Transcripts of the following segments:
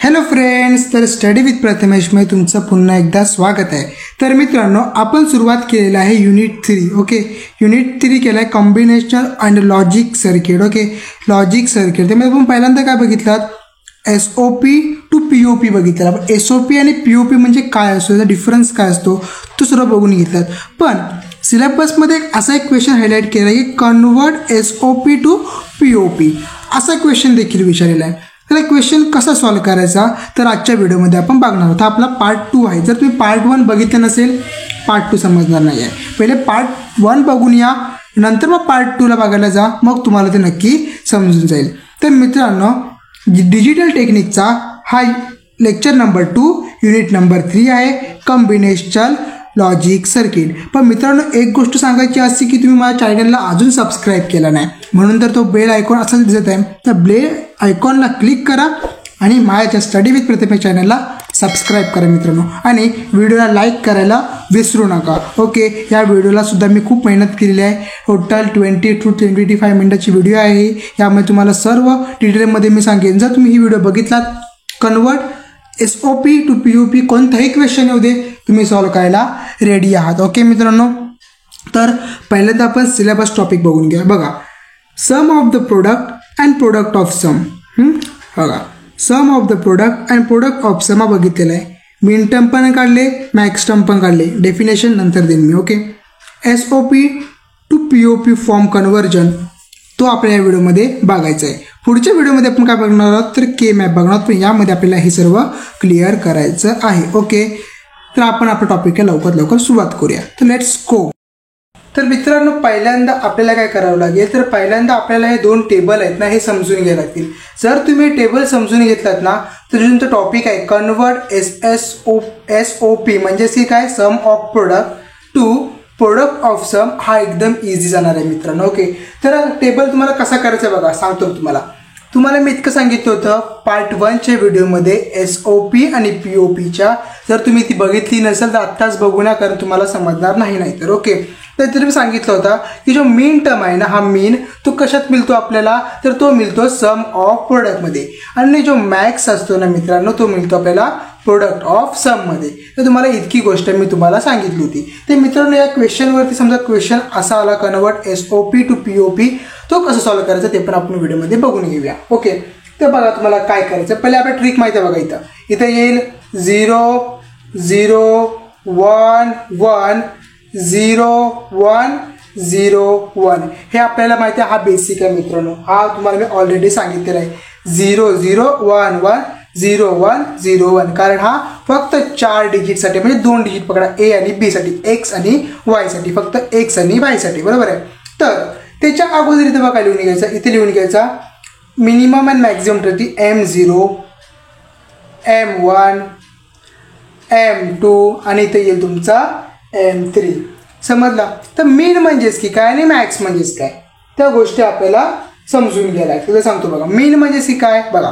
Hello friends, तर study with प्रथमेशमध्ये तुमचं पुन्हा एकदा स्वागत आहे. तर मित्रांनो, आपण सुरुवात केलेलं आहे युनिट 3. ओके, युनिट 3 केलं आहे combinational and logic circuit. Okay, logic circuit. त्यामध्ये आपण पहिल्यांदा काय बघितलं, SOP टू POP बघितलं. आपण SOP आणि POP म्हणजे काय असतो, त्याचा डिफरन्स काय असतो तो सर्व बघून घेतलात. पण सिलेबसमध्ये असा एक क्वेश्चन हायलाईट केला आहे की कन्वर्ट SOP टू POP असा क्वेश्चन देखील विचारलेला आहे. तर क्वेश्चन कसा सॉल्व करायचा तर आजच्या व्हिडिओमध्ये आपण बघणार आहोत. हा आपला पार्ट 2 आहे. जर तुम्ही पार्ट 1 बघितलं नसेल, पार्ट 2 समजणार नाही आहे. पहिले पार्ट 1 बघून या, नंतर मग पार्ट 2ला बघायला जा, मग तुम्हाला ते नक्की समजून जाईल. तर मित्रांनो, डिजिटल टेक्निकचा हा लेक्चर नंबर 2 युनिट नंबर 3 आहे, कॉम्बिनेशनल लॉजिक सर्किट. पण मित्रांनो, एक गोष्ट सांगायची असते की तुम्ही माझ्या चॅनलला अजून सबस्क्राईब केला नाही, म्हणून तर तो बेल आयकॉन असंच दिसत आहे. तर बेल आयकॉनला क्लिक करा आणि माझ्या स्टडी विथ प्रथमेश चॅनलला सबस्क्राईब करा मित्रांनो. आणि व्हिडिओला लाईक करायला विसरू नका. ओके, या व्हिडिओला सुद्धा मी खूप मेहनत केलेली आहे. टोटल 20 to 25 मिनिटाची व्हिडिओ आहे. यामध्ये तुम्हाला सर्व डिटेलमध्ये मी सांगेन. जर तुम्ही ही व्हिडिओ बघितलात, कन्वर्ट SOP टू POP कोणताही क्वेश्चन येऊ दे, तुम्ही सॉल्व करायला रेडी आहात. ओके मित्रांनो, तर पहिल्यांदा आपण सिलेबस टॉपिक बघून घ्या. बघा, sum of the product and product of sum. बघा, sum of the product and product of sum बघितलेलं आहे. मिन टर्म पण काढले, मॅक्स टर्म पण काढले. डेफिनेशन नंतर देईन मी. Okay, SOP to POP form conversion तो आपल्या या व्हिडिओमध्ये बघायचा आहे. पुढच्या व्हिडिओमध्ये आपण काय बघणार आहोत तर के मॅप बघणार आहोत, पण यामध्ये आपल्याला हे सर्व क्लिअर करायचं आहे. ओके, तर आपण आपल्या टॉपिकला लवकर सुरुवात करूया. तर लेट्स गो. तर मित्रांनो, पहिल्यांदा आपल्याला काय करावं लागेल तर पहिल्यांदा आपल्याला हे 2 टेबल आहेत ना, हे समजून घ्यायला लागतील. जर तुम्ही टेबल समजून घेतलात ना, तर तुमचं टॉपिक आहे कन्वर्ट SOP म्हणजेच की काय, sum of product to product of sum, हा एकदम इझी जाणार आहे मित्रांनो. ओके, तर टेबल तुम्हाला कसा करायचा बघा, सांगतो तुम्हाला मी इतकं सांगितलं होतं पार्ट 1च्या व्हिडिओमध्ये SOP आणि POPच्या. जर तुम्ही ती बघितली नसेल तर आत्ताच बघू नका, कारण तुम्हाला समजणार नाही तर. ओके, तर तुम्ही सांगितलं होतं की जो मीन टर्म आहे ना, हा मीन तो कशात मिळतो आपल्याला तर तो मिळतो सम ऑफ प्रोडक्टमध्ये. आणि जो मॅक्स असतो ना मित्रांनो, तो मिळतो आपल्याला प्रोडक्ट ऑफ सममध्ये. तर तुम्हाला इतकी गोष्ट मी तुम्हाला सांगितली होती. तर मित्रांनो, या क्वेश्चनवरती समजा क्वेश्चन असा आला कन्वर्ट SOP टू POP, तो कसं सॉल्व करायचा ते पण आपण व्हिडिओमध्ये बघून घेऊया. ओके, तर बघा तुम्हाला काय करायचं. पहिले आपल्या ट्रिक माहिती आहे बघा. इथं येईल 0 0 1 1 0 1 0 1. हे आपल्याला माहिती आहे, हा बेसिक आहे मित्रांनो. हा तुम्हाला मी ऑलरेडी सांगितलेला आहे. 0 0 1 1 0 1 0 1, कारण हा फक्त 4 डिजिटसाठी, म्हणजे 2 डिजिट पकडा, A आणि B साठी, X आणि Y साठी, फक्त X आणि Y साठी, बरोबर आहे. तर त्याच्या अगोदर इथे बघा लिहून घ्यायचा, इथे लिहून घ्यायचा minimum and maximum treaty M0 M1 M2 आणि इथे येईल तुमचा M3. समजला. तर मीन म्हणजेच की काय आणि मॅक्स म्हणजेच काय, त्या गोष्टी आपल्याला समजून घ्यायला. तुला सांगतो बघा, मीन म्हणजेच की काय बघा,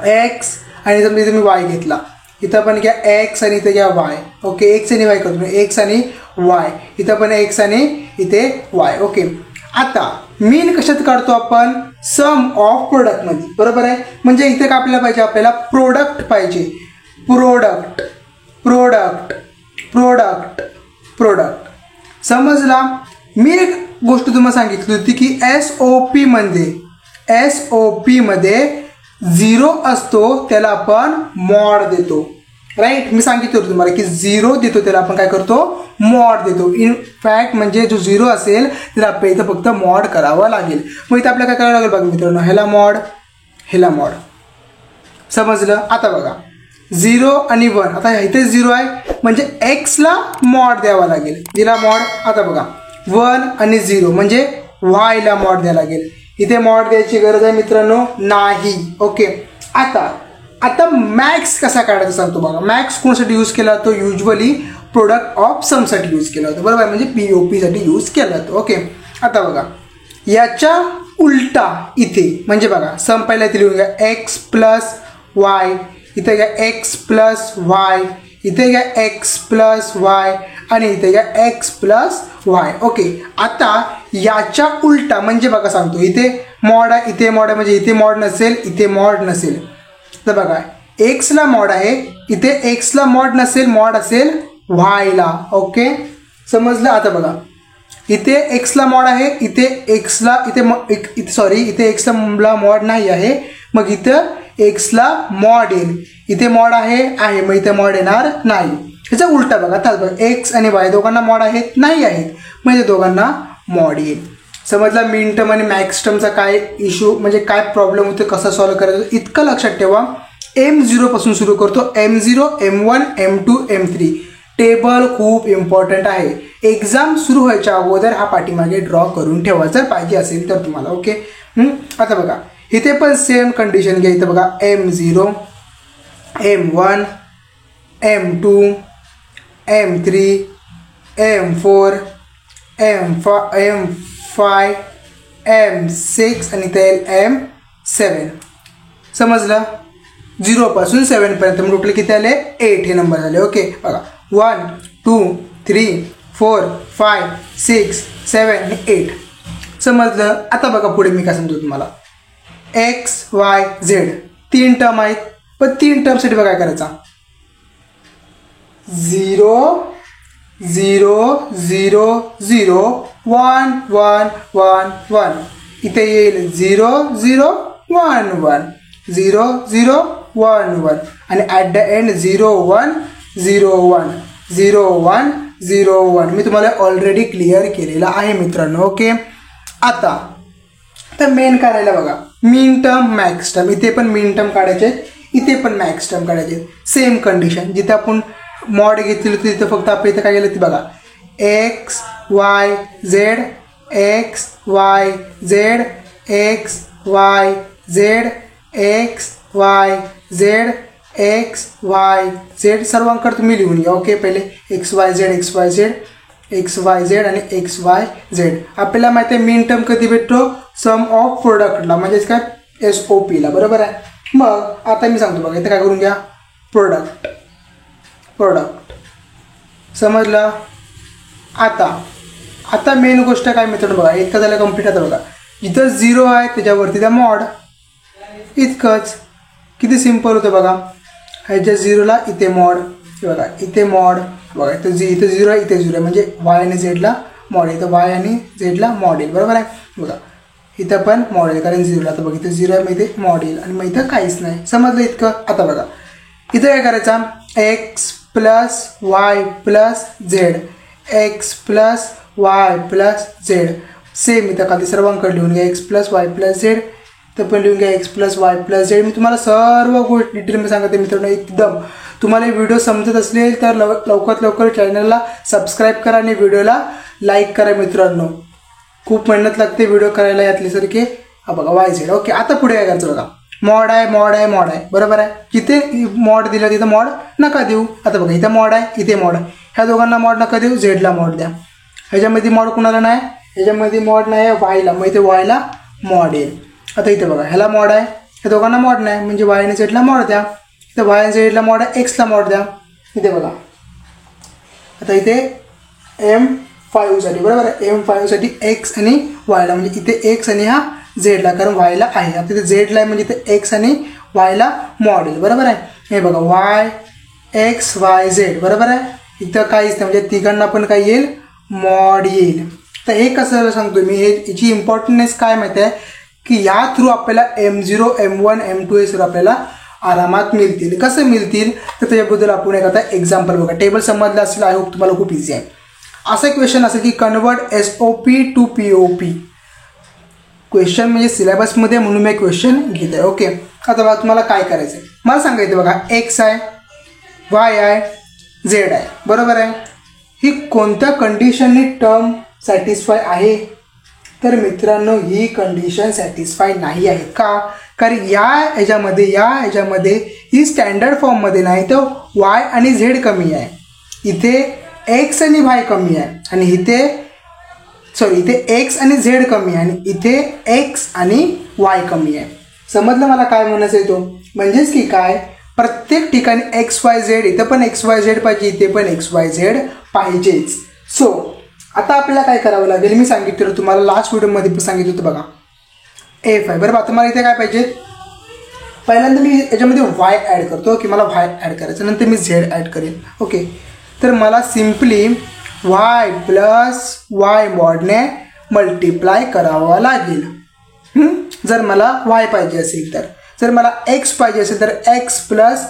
X आणि समजा इथे मी Y घेतला, इथं पण घ्या X आणि इथे घ्या Y. ओके, X आणि Y करतो, X आणि Y, इथं पण X आणि इथे Y. ओके, आता मीन कशात काढतो आपण, सम ऑफ प्रोडक्टमध्ये, बरोबर आहे. म्हणजे इथे काय आपल्याला पाहिजे, आपल्याला प्रोडक्ट पाहिजे. प्रोडक्ट प्रोडक्ट प्रोडक्ट प्रोडक्ट, समजला. मी एक गोष्ट तुम्हाला सांगितली होती की SOP मध्ये 0 असतो, त्याला आपण मॉड देतो. राईट, मी सांगितलं होतं तुम्हाला की 0 देतो त्याला आपण काय करतो, मॉड देतो. इन फॅक्ट म्हणजे जो 0 असेल त्याला आपल्याला इथं फक्त मॉड करावं लागेल. मग इथं आपल्याला काय करावं लागेल बघा मित्रांनो, ह्याला मॉड, समजलं. आता बघा 0 आणि 1, आता इथे 0 आहे म्हणजे Xला मॉड द्यावा लागेल, दिला मॉड. आता बघा 1 आणि 0 म्हणजे Yला मॉड द्यावा लागेल. इथे मॉड द्यायची गरज आहे मित्रांनो, नाही. ओके, आता मॅक्स कसा काढायचा सांगतो बघा. मॅक्स कोणासाठी यूज केला जातो, युजली प्रोडक्ट ऑफ समसाठी यूज केला होता, बरोबर, म्हणजे POP साठी यूज केला जातो. ओके, आता बघा याच्या उलटा इथे, म्हणजे बघा सम पहिला इथे लिहून घ्या X प्लस Y, इथे घ्या X प्लस Y, इथे घ्या X प्लस Y आणि इथे घ्या X प्लस Y. ओके, आता याच्या उलटा म्हणजे बघा सांगतो, इथे मॉड आहे, इथे मॉड आहे, म्हणजे इथे मॉड नसेल, इथे मॉड नसेल. तर बघा एक्सला मॉड आहे, इथे एक्सला मॉड नसेल, मॉड असेल वायला. ओके समजलं. आता बघा इथे एक्सला मॉड आहे, इथे एक्सला इथे सॉरी इथे एक्सला मॉड नाही आहे, मग इथं एक्सला मॉड येईल. इथे मॉड आहे मग इथे मॉड येणार नाही. ह्याचा उलटा बघा. आता बघा एक्स आणि वाय दोघांना मॉड आहेत नाही आहेत, म्हणजे दोघांना मॉड येईल. समजला. मिन टर्म आणि मॅक्स टर्मचा काय इश्यू म्हणजे काय प्रॉब्लेम होतो, कसं सॉल्व्ह करायचं इतकं लक्षात ठेवा. M0 पासून सुरू करतो. M0 M1 M2 M3 table खूप इम्पॉर्टंट आहे. एक्झाम सुरू व्हायच्या अगोदर हा पाठीमागे ड्रॉ करून ठेवा जर पाहिजे असेल तर तुम्हाला. ओके आता बघा इथे पण सेम कंडिशन घ्या. इथं बघा M0 M1 M2 M3 M4 M5 M6 आणि ते M7. समजलं. 0 पासून 7 पर्यंत टोटल किती आले 8 हे नंबर झाले. ओके बघा 1 2 3 4 5 6 7 आणि 8. समजलं. आता बघा पुढे मी काय सांगतो तुम्हाला. एक्स वाय झेड 3 टर्म आहेत, पण 3 टर्मसाठी बघा काय करायचा. 0 0 0 0 1 1 1 1 इथे येईल 0 0 1 1 0 0 1 1 आणि ॲट द एंड 0 1 0 1 0 1 0 1. मी तुम्हाला ऑलरेडी क्लिअर केलेला आहे मित्रांनो. ओके आता तर मेन काढायला बघा मीन टर्म मॅक्स टर्म. इथे पण मीन टर्म काढायचे, इथे पण मॅक्स टर्म काढायचे. Same condition. जिथे आपण मॉड घेतली होती तिथे फक्त आपण इथे काय केलं ते बघा X Y Z x Y Z x Y Z x Y Z x Y Z सर्वांकडे तुम्ही लिहून घ्या. ओके पहिले x Y Z x Y Z x Y Z आणि एक्स वाय झेड. आपल्याला माहिती आहे मीन टर्म कधी भेटतो सम ऑफ प्रोडक्टला म्हणजेच काय SOPला. बरोबर आहे. मग आता मी सांगतो बघा इथे काय करून घ्या प्रोडक्ट समजलं. आता मेन गोष्ट काय मित्रांनो बघा इतकं झालं कम्प्लीट. आता बघा जिथं 0 आहे त्याच्यावरती त्या मॉड इतकंच. किती सिम्पल होतं बघा. ह्याच्या 0ला इथे मॉड बघा इथे मॉड बघा इथे 0 आहे इथे 0 आहे म्हणजे वाय आणि झेडला मॉड इथं वाय आणि झेडला मॉड येईल. बरोबर आहे. बघा इथं पण मॉड येईल कारण 0ला. आता बघा इथे 0 आहे मग इथे मॉड येईल आणि मग इथं काहीच नाही. समजलं इतकं. आता बघा इथं काय करायचा X plus Y plus Z X plus Y plus Z. Same इथं खाली सर्वांकडे लिहून घ्या X plus Y plus Z. तर पण लिहून घ्या X plus Y plus Z. मी तुम्हाला सर्व गोष्टी डिटेलमध्ये सांगते मित्रांनो. एकदम तुम्हाला व्हिडिओ समजत असेल तर लवकरात लवकर चॅनलला सबस्क्राईब करा आणि व्हिडिओला लाईक करा मित्रांनो. खूप मेहनत लागते व्हिडिओ करायला यातली सारखे. हा बघा वाय झेड. ओके आता पुढे काय करायचं बघा मॉड आहे मॉड आहे मॉड आहे. बरोबर आहे. जिथे मॉड दिलं तिथं मॉड नका देऊ. आता बघा इथं मॉड आहे इथे मॉड आहे. ह्या दोघांना मॉड नका देऊ, झेडला मॉड द्या. ह्याच्यामध्ये मॉड कुणाला नाही, ह्याच्यामध्ये मॉड नाही आहे वायला, मग इथे वायला मॉड येईल. आता इथे बघा ह्याला मॉड आहे ह्या दोघांना मॉड नाही म्हणजे वाय आणि झेडला मॉड द्या. इथे वाय आणि झेडला मॉड आहे एक्सला मॉड द्या. इथे बघा आता इथे M5 साठी बरोबर आहे. M5 साठी एक्स आणि वायला म्हणजे इथे एक्स आणि हा झेडला कारण वायला आहे. आता इथे झेडला आहे म्हणजे इथे एक्स आणि वायला मॉड येईल. बरोबर आहे. हे बघा वाय एक्स वाय झेड. बरोबर आहे. इथं काहीच नाही म्हणजे तिघांना पण काय येईल मॉड येईल. तर हे कसं सांगतो मी याची इम्पॉर्टन्स काय माहिती आहे की या थ्रू आपल्याला M0 M1 M2 हे सर्व आपल्याला आरामात मिळतील. कसं मिळतील तर त्याच्याबद्दल आपण एक आता एक्झाम्पल बघा. टेबल समजलं असेल आय होप तुम्हाला खूप इझी आहे. असं क्वेश्चन असेल की convert SOP to POP. Question म्हणजे सिलेबसमध्ये म्हणून मी क्वेश्चन घेत आहे. ओके आता बघा तुम्हाला काय करायचं आहे मला सांगायचं बघा एक्स आहे वाय आहे झेड आहे. बरोबर आहे. ही कोणत्या कंडिशननी टर्म सॅटिस्फाय आहे तर मित्रांनो ही कंडिशन सॅटिस्फाय नाही आहे. का कारण या ह्याच्यामध्ये ही स्टँडर्ड फॉर्ममध्ये नाही तर वाय आणि झेड कमी आहे. इथे एक्स आणि वाय कमी आहे आणि इथे एक्स आणि झेड कमी आहे आणि इथे एक्स आणि वाय कमी आहे. समजलं मला काय म्हणायचं आहे तो म्हणजेच की काय प्रत्येक ठिकाणी XYZ इथं पण XYZ पाहिजे इथे पण XYZ पाहिजेच. सो आता आपल्याला काय करावं लागेल मी सांगितलं तुम्हाला लास्ट व्हिडिओमध्ये पण सांगितलं होतं बघा F आहे. बरोबर. आता मला इथे काय पाहिजे पहिल्यांदा मी याच्यामध्ये वाय ॲड करतो की मला वाय ॲड करायचं, नंतर मी झेड ॲड करेन. ओके, तर मला सिम्पली वाय प्लस वाय मॉडने मल्टिप्लाय करावं लागेल. जर मला वाय पाहिजे असेल तर. जर मला एक्स पाहिजे असेल तर एक्स प्लस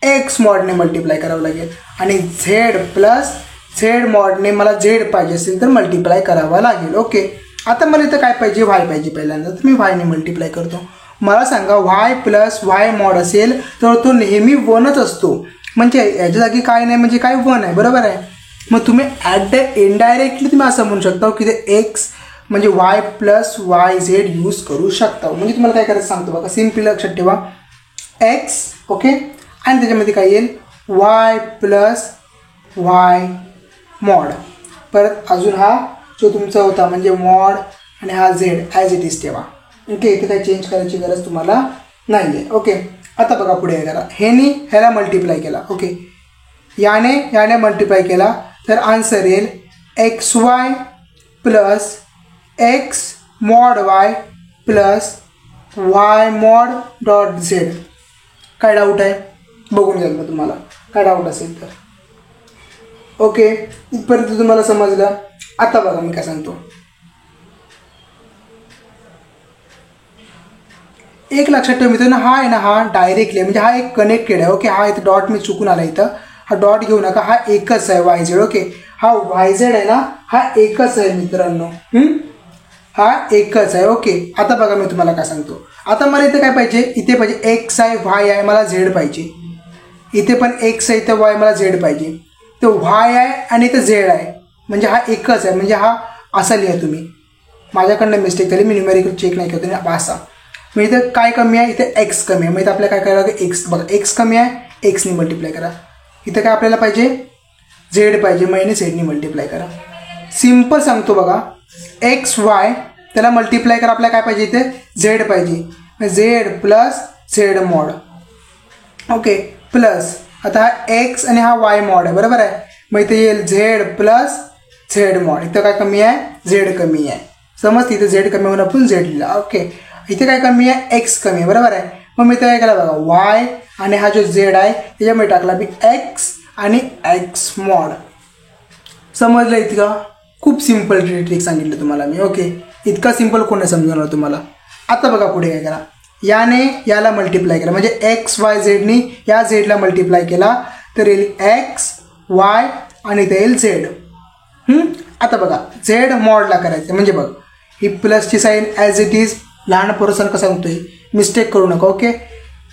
एक्स मॉडने मल्टिप्लाय करावं लागेल. आणि झेड प्लस झेड मॉडने मला झेड पाहिजे असेल तर मल्टिप्लाय करावं लागेल. ओके, आता मला इथं काय पाहिजे, वाय पाहिजे पहिल्यांदा, तर मी वायने मल्टिप्लाय करतो. मला सांगा वाय प्लस वाय मॉड असेल तर तो नेहमी 1च असतो, म्हणजे याच्या जागी काय नाही म्हणजे काय 1 आहे, बरोबर आहे. मग तुम्ही इनडायरेक्टली तुम्ही असं म्हणू शकता की ते एक्स म्हणजे Y plus Y Z use करू शकता. म्हणजे तुम्हाला काय करायचं सांगतो बघा, सिम्पली लक्षात ठेवा एक्स. ओके, आणि त्याच्यामध्ये काय येईल वाय प्लस वाय मॉड. परत अजून हा जो तुमचा होता म्हणजे मॉड आणि हा झेड ॲज इट इज ठेवा. ओके, इथे काही चेंज करायची गरज तुम्हाला नाही आहे. ओके, आता बघा पुढे करा, ह्याला मल्टिप्लाय केला. ओके, याने मल्टिप्लाय केला तर आन्सर येईल x Y plus x mod Y plus Y mod dot Z. काय डाऊट आहे बघून घ्या मग तुम्हाला काय डाऊट असेल तर. ओके, इथपर्यंत तुम्हाला समजलं. आता बघा मी काय सांगतो. एक लक्षात ठेवा मित्रांनो, हा आहे ना, हा डायरेक्टली म्हणजे हा एक कनेक्टेड आहे. ओके, हा इथं डॉट मी चुकून आला, इथं हा डॉट घेऊ नका, हा एकच आहे वाय झेड. ओके, हा वाय झेड आहे ना, हा एकच आहे मित्रांनो, हा एकच आहे. ओके, आता बघा मी तुम्हाला काय सांगतो. आता मला इथे काय पाहिजे, इथे पाहिजे एक्स आहे, वाय आहे, मला झेड पाहिजे. इथे पण एक्स आहे, इथं वाय, मला झेड पाहिजे. तर वाय आहे आणि इथं झेड आहे, म्हणजे हा एकच आहे, म्हणजे हा असा लिहा तुम्ही. माझ्याकडनं मिस्टेक झाली, मी न्यूमेरिकल चेक नाही करतो असा. मग इथं काय कमी आहे, इथे एक्स कमी आहे. मग इथं आपल्याला काय करावं लागेल, एक्स बघा एक्स कमी आहे, एक्सनी मल्टिप्लाय करा. इथं काय आपल्याला पाहिजे, झेड पाहिजे, मग याने झेडनी मल्टिप्लाय करा. सिम्पल सांगतो बघा, एक्स वाय त्याला मल्टिप्लाय करा, आपल्याला काय पाहिजे, इथे झेड पाहिजे, Z plus Z mod. Okay, plus आता हा एक्स आणि हा वाय मॉड आहे, बरोबर आहे. मग इथे येईल झेड प्लस झेड मॉड. इथं काय कमी आहे, झेड कमी आहे. समज इथे झेड कमी होऊन आपण झेड लिहिला. ओके, इथे काय कमी आहे, एक्स कमी आहे, बरोबर आहे. मग मी इथे काय केला बघा, वाय आणि हा जो झेड आहे त्याच्यामध्ये टाकला मी एक्स आणि एक्स मॉड. समजलं इतका? खूप सिम्पल ट्रिक सांगितलं तुम्हाला मी. ओके, इतका सिम्पल कोणी समजणार तुम्हाला. आता बघा पुढे काय करा, याने याला मल्टिप्लाय केला म्हणजे एक्स वाय झेडनी या झेडला मल्टिप्लाय केला तर येईल एक्स वाय आणि इथे येईल झेड. आता बघा झेड मॉडला करायचं म्हणजे बघ ही प्लसची साईन ॲज इट इज लहान पोरासारखं सांगतोय, मिस्टेक करू नका. ओके,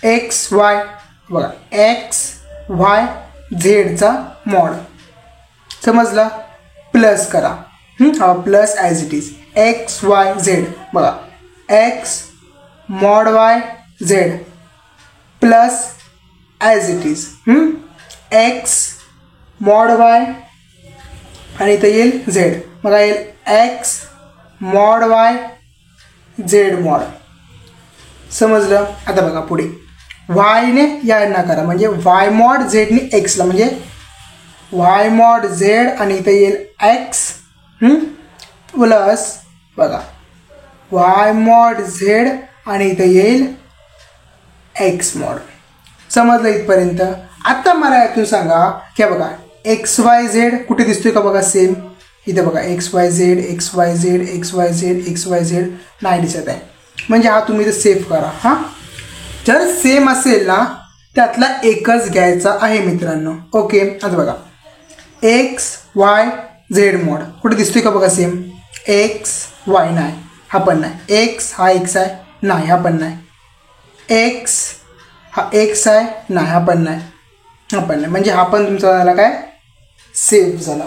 एक्स वाय बघा एक्स वाय झेडचा मॉड समजला, प्लस करा. हा plus as it is X Y Z बघा x mod Y Z plus as it is X mod Y आणि इथं येईल झेड. बघा येईल X mod Y Z mod. समजलं? आता बघा पुढे वायने यांना करा म्हणजे वाय मॉड झेडने एक्सला म्हणजे वाय मॉड झेड आणि इथं येईल एक्स प्लस बघा वाय मॉड झेड आणि इथं येईल एक्स मॉड. समजलं इथपर्यंत? आता मला यातून सांगा की बघा एक्स वाय झेड कुठे दिसतोय का बघा, सेम इथं बघा X Y Z x Y Z x Y Z x Y Z नाही दिसत आहे, म्हणजे हा तुम्ही इथं सेव्ह करा. हां, जर सेम असेल ना त्यातला एकच घ्यायचा आहे मित्रांनो. ओके, आता बघा एक्स वाय झेड मॉड कुठे दिसतोय का बघा, सेम एक्स वाय नाही, हा पण नाही. एक्स हा एक्स आहे नाही, हा पण नाही. एक्स हा एक्स आहे नाही, हा पण नाही, हा पण नाही, म्हणजे हा पण तुमचा झाला काय सेव्ह झाला.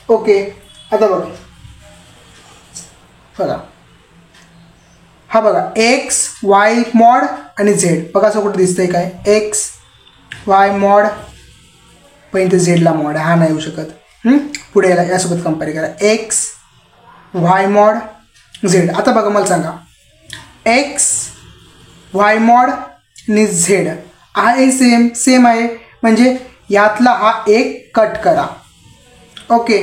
ओके, आता बघा बघा हा बघा एक्स वाय मॉड आणि झेड बघा असं कुठं दिसतंय काय, एक्स वाय मॉड पण इथे झेडला मॉड आहे, हा नाही येऊ शकत. पुढे याला यासोबत कंपेअर करा एक्स वाय मॉड झेड. आता बघा मला सांगा एक्स वाय मॉड आणि झेड आहे सेम सेम आहे म्हणजे यातला हा एक कट करा. ओके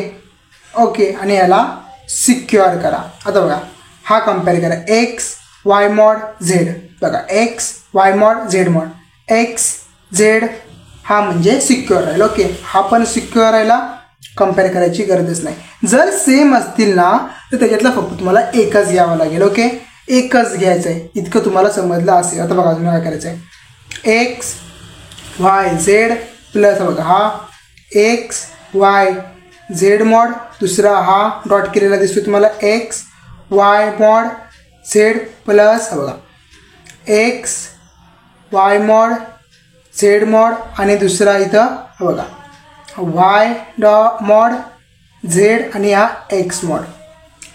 ओके, आणि याला सिक्युअर करा. आता बघा हा कंपेअर करा एक्स वाय मॉड झेड बघा X Y mod Z mod x Z हा म्हणजे सिक्युअर राहील. ओके, हा पण सिक्युअर राहिला, कम्पेअर करायची गरजच नाही. जर सेम असतील ना तर त्याच्यातला फक्त तुम्हाला एकच घ्यावा लागेल. ओके, एकच घ्यायचं आहे, इतकं तुम्हाला समजलं असेल. आता बघा तुम्ही काय करायचं आहे, एक्स वाय झेड प्लस बघा हा एक्स वाय झेड मॉड, दुसरा हा डॉट केलेला दिसतो तुम्हाला x Y mod Z plus हा बघा X Y mod Z mod आणि दुसरा इथं हा बघा वाय मॉड झेड आणि हा एक्स मॉड.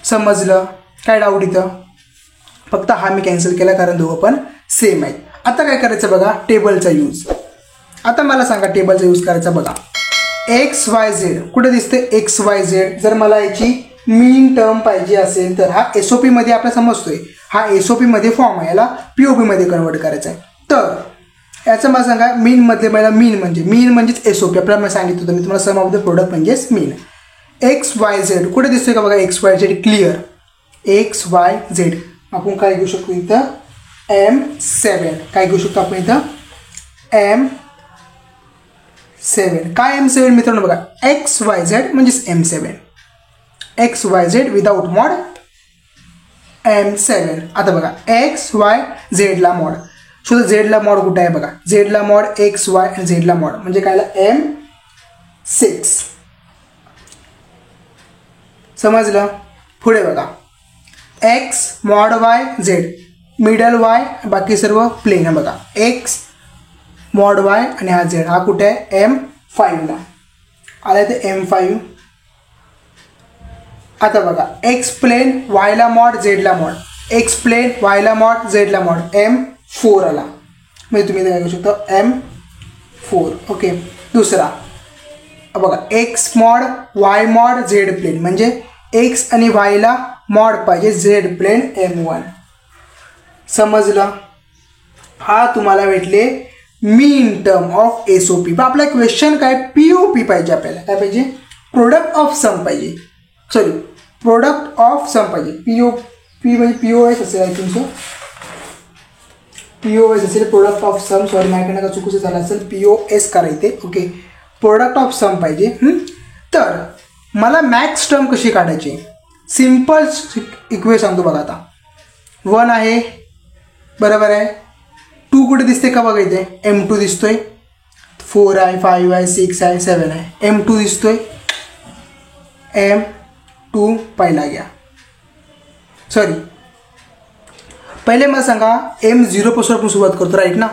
समजलं? काय डाऊट इथं? फक्त हा मी कॅन्सल केला कारण दोघं पण सेम आहेत. आता काय करायचं बघा, टेबलचा यूज. आता मला सांगा टेबलचा यूज करायचा बघा. एक्स वाय झेड कुठे दिसते, एक्स वाय झेड. जर मला याची मीन टर्म पाहिजे असेल तर हा SOP मध्ये आपला समजतोय, हा SOP मध्ये फॉर्म आहे, याला POP मध्ये कन्वर्ट करायचा आहे. तर याचं मला सांगा मीन मधले पहिला मीन म्हणजेच SOP आपल्याला मी सांगितलं होतं मी तुम्हाला, सम ऑफ द प्रोडक्ट म्हणजेच मीन. एक्स वाय झेड कुठे दिसतोय का बघा, X Y Z clear, x Y Z. आपण काय घेऊ शकतो इथं M7. काय घेऊ शकतो आपण इथं M7. काय M7 मित्रांनो बघा, एक्स वाय झेड म्हणजेच M7, X Y Z without mod M7. आता बघा एक्स वाय झेडला मॉड, सो झेडला मॉड कुठे आहे बघा, झेडला मॉड एक्स वाय आणि झेडला मॉड म्हणजे कायला M6. समजलं? पुढे बघा x mod Y Z, middle Y बाकी सर्व प्लेन आहे बघा, एक्स मॉड वाय आणि हा झेड हा कुठे आहे M5ला आला ते M5. आता बघा एक्स प्लेन वायला मॉड झेडला मॉड, एक्स प्लेन वायला मॉड झेडला मॉड M4 आला, म्हणजे तुम्ही काय करू शकता M4. ओके, दुसरा बघा x mod y mod z plane म्हणजे एक्स आणि वायला मॉड पाहिजे झेड प्लेन M1. समजलं? हा तुम्हाला भेटले मीन टर्म ऑफ SOP. पण आपला क्वेश्चन काय, POP पाहिजे आपल्याला, काय पाहिजे, प्रोडक्ट ऑफ सम पाहिजे, सॉरी प्रोडक्ट ऑफ सम पाहिजे. POP म्हणजे POS असेल, आय थिंक सो POS असेल, प्रोडक्ट ऑफ सम. सॉरी माझ्याकडनं का चुकीचं झालं असेल, POS करायचे. ओके, प्रोडक्ट ऑफ सम पाहिजे. तर मला मॅक्स टर्म कशी काढायची, सिम्पल इक्वेशन सांगतो बघा. आता 1 आहे बरोबर आहे, 2 कुठे दिसते का बघा, इथे M2 दिसतोय, 4 आहे 5 आहे 6 आहे 7 आहे, M2 दिसतोय, M2 पहिला घ्या. सॉरी पहिले मला सांगा M0 पासून आपण सुरुवात करतो राईट ना.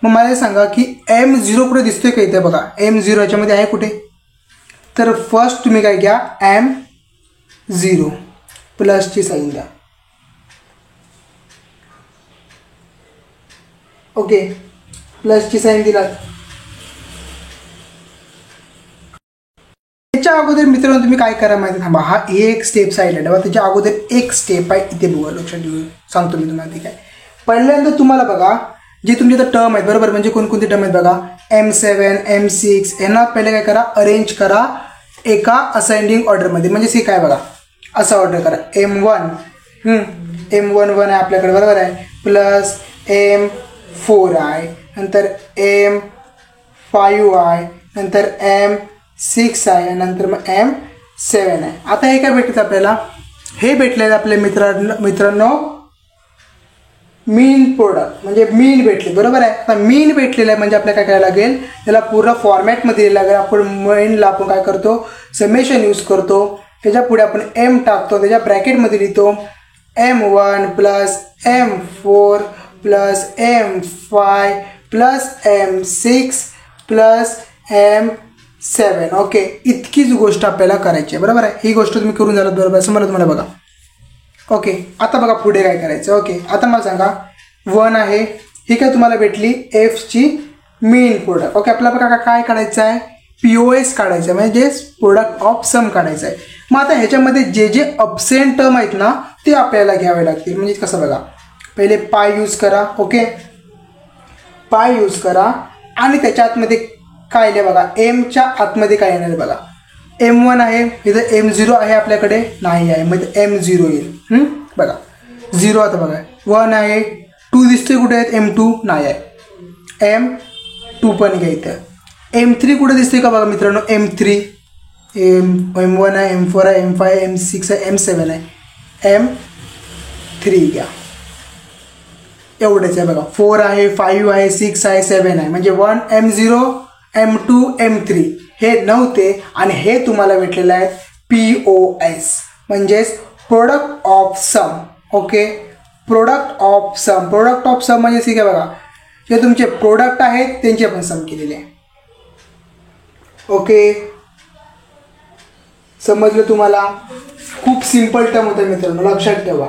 मग मला सांगा की M0 कुठे दिसतोय का, इथे बघा M0 याच्यामध्ये आहे कुठे, तर फर्स्ट तुम्ही काय घ्या M0 प्लसची साईन द्या. ओके, प्लसची साईन दिलात. त्याच्या अगोदर मित्रांनो तुम्ही काय करा माहिती, थांबा हा एक स्टेप साईडला ठेवा, त्याच्या अगोदर एक स्टेप आहे इथे बघा, लक्षात ठेवून सांगतो मी तुम्हाला. ठीक आहे, पहिल्यांदा तुम्हाला बघा जे तुमचे इथं टर्म आहेत बरोबर, म्हणजे कोणकोणते टर्म आहेत बघा, M7 M6 यांना पहिले काय करा, अरेंज करा एका असेंडिंग ऑर्डरमध्ये. म्हणजे हे काय बघा, असं ऑर्डर करा M1 M11 आहे आपल्याकडे बरोबर आहे, प्लस M4 आहे, नंतर M5 आहे, नंतर M6 आहे, नंतर मग M7 आहे. आता हे काय भेटतं आपल्याला, हे भेटलेलं आपल्या मित्रांनो मीन प्रोडक्ट, म्हणजे मीन भेटले बरोबर आहे. आता मीन भेटलेलं आहे म्हणजे आपल्याला काय करायला लागेल, त्याला पूर्ण फॉर्मॅटमध्ये दिलं लागेल. आपण मेनला आपण काय करतो, समेशन यूज करतो, त्याच्या पुढे आपण M टाकतो, त्याच्या ब्रॅकेटमध्ये लिहितो M1 plus M4 plus M5 plus M6 plus M7. Okay, इतकीच गोष्ट आपल्याला करायची आहे बरोबर आहे. ही गोष्ट तुम्ही करून झालात बरोबर, समजलं तुम्हाला बघा. ओके, आता बघा पुढे काय करायचं. ओके, आता मला सांगा 1 आहे, ही काय तुम्हाला भेटली Fची मीन प्रोडक्ट. ओके, आपल्याला बघा काय काढायचं आहे, POS काढायचं आहे, म्हणजे प्रोडक्ट ऑफ सम काढायचं आहे. मग आता ह्याच्यामध्ये जे जे अब्सेंट टर्म आहेत ना ते आपल्याला घ्यावे लागतील. म्हणजे कसं बघा, पहिले पाय यूज करा. ओके, पाय यूज करा आणि त्याच्या आतमध्ये काय लिहा बघा, एमच्या आतमध्ये काय येणार बघा, M1 आहे, इथं M0 आहे आपल्याकडे नाही आहे, म्हणजे M0 येईल. बघा 0. आता बघा 1 आहे, 2 दिसते कुठे आहेत, M2 नाही आहे, M2 पण घ्यायचं. M3 कुठे दिसते का बघा मित्रांनो, M3 M1 आहे, M4 आहे, M5 आहे, M6 आहे, M7 आहे, M3 घ्या. एवढेच आहे बघा. 4 आहे, 5 आहे, 6 आहे, 7 आहे, म्हणजे 1 M0 M2 M3 हे नव्हते आणि हे तुम्हाला भेटलेलं आहे POS म्हणजेच product of sum. Okay, product of sum. Product of sum म्हणजे ठीक आहे बघा, जे तुमचे प्रोडक्ट आहेत त्यांचे आपण सम केलेले आहे. ओके, समजलं तुम्हाला? खूप सिंपल टर्म होतं मित्रांनो, लक्षात ठेवा.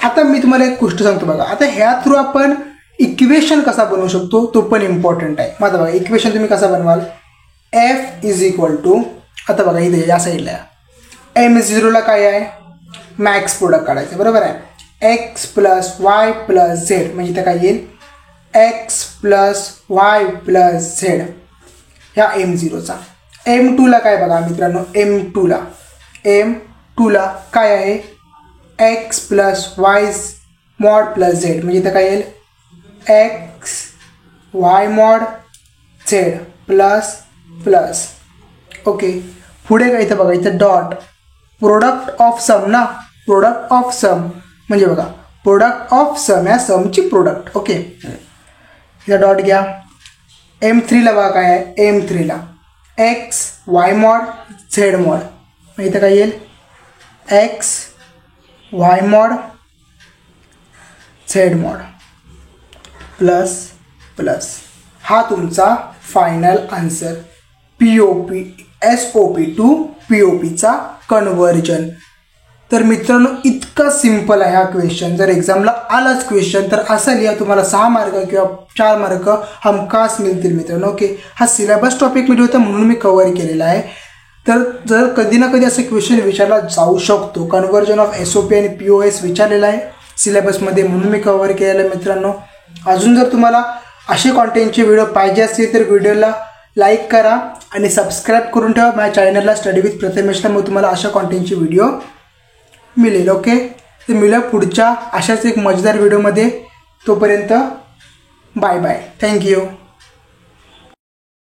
आता मी तुम्हाला एक गोष्ट सांगतो बघा. आता ह्या थ्रू आपण इक्वेशन कसा बनवू शकतो तो पण इम्पॉर्टंट आहे. माझा बघा इक्वेशन तुम्ही कसा बनवाल, F इज इक्वल टू, आता बघा इथे या साईडला M0ला काय आहे, मॅक्स प्रोडक्ट काढायचं, बरोबर आहे. X plus Y plus Z म्हणजे इथं काय येईल, X plus Y plus Z ह्या M0चा. M2ला काय बघा मित्रांनो, M2ला काय आहे, X plus y mod plus Z म्हणजे इथं काय येईल, X Y mod Z plus plus. Okay, पुढे काय इथं बघा, इथं डॉट प्रोडक्ट ऑफ सम ना, प्रोडक्ट ऑफ सम म्हणजे बघा प्रोडक्ट ऑफ सम या समची प्रोडक्ट. ओके, इथं डॉट घ्या. M3ला बघा काय आहे, M3ला X Y mod Z mod म्हणजे इथं काय येईल, X Y mod Z mod plus plus. हा तुमचा फायनल आन्सर SOP टू POPचा कन्व्हर्जन. तर मित्रांनो इतका सिंपल आहे हा क्वेश्चन. जर एक्झामला आलाच क्वेश्चन तर असं लिहा, तुम्हाला 6 मार्क किंवा 4 मार्क हमखास मिळतील मित्रांनो. ओके, हा सिलेबस टॉपिकमध्ये होता म्हणून मी कव्हर केलेला आहे. तर जर कधी ना कधी असं क्वेश्चन विचारला जाऊ शकतो, कन्व्हर्जन ऑफ SOP आणि POS विचारलेला आहे सिलेबसमध्ये म्हणून मी कव्हर केलेलं आहे मित्रांनो. अजून जर तुम्हाला असे कॉन्टेंटचे व्हिडिओ पाहिजे असतील तर व्हिडिओला लाईक करा आणि सबस्क्राईब करून ठेवा माझ्या चॅनलला स्टडी विथ प्रथमेशला. मग तुम्हाला अशा कॉन्टेंटचे व्हिडिओ मिळेल. ओके, तर मिळेल पुढच्या अशाच एक मजेदार व्हिडिओमध्ये. तोपर्यंत बाय बाय, थँक्यू.